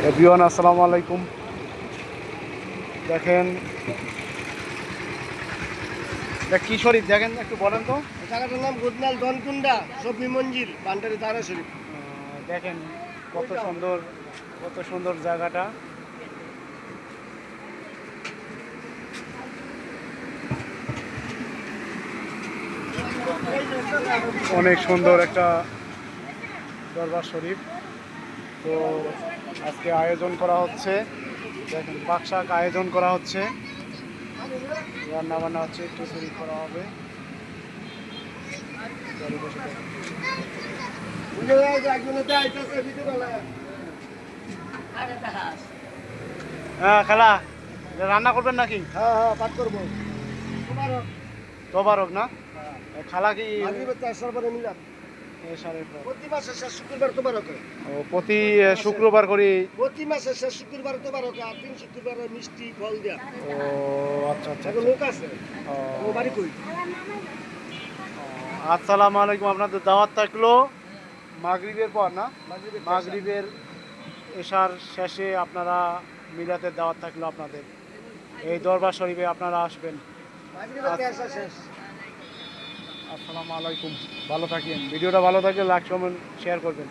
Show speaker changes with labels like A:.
A: Everyone আসসালামু আলাইকুম। দেখেন কি শরীফ দেখেন একটু বলেন তো।
B: জায়গাটার নাম গুদনাল ধনকুন্ডা সবি মঞ্জিল বান্ডারি তারা শরীফ।
A: দেখেন কত সুন্দর, কত সুন্দর জায়গাটা। অনেক সুন্দর একটা দরবার শরীফ। তো আজকে আয়োজন করা হচ্ছে, দেখেন পাকশাক আয়োজন করা হচ্ছে, রান্না বান্না হচ্ছে, খিচুড়ি করা হবে। হ্যাঁ খালা, রান্না করবেন নাকি?
B: হ্যাঁ হ্যাঁ পাঠ করবো।
A: তবারক না খালা কি
B: মিলাদ প্রতি মাসে শেষ শুক্রবার তোবারক হয়।
A: প্রতি শুক্রবার করি?
B: প্রতি মাসে শেষ শুক্রবার তোবারক হয়, আর 3 শুক্রবার মিষ্টি ফল দেয়া।
A: ও আচ্ছা আচ্ছা
B: এখন লোক আছে ও বাড়ি কই।
A: আসসালামু আলাইকুম। আপনাদের দাওয়াত থাকলো মাগরিবের পর না, মাগরিবের এশার শেষে আপনারা মিলাতের দাওয়াত থাকলো আপনাদের এই দরবার শরীফে, আপনারা আসবেন। আসসালামু আলাইকুম, ভালো থাকেন। ভিডিওটা ভালো থাকলে লাইক কমেন্ট শেয়ার করবেন।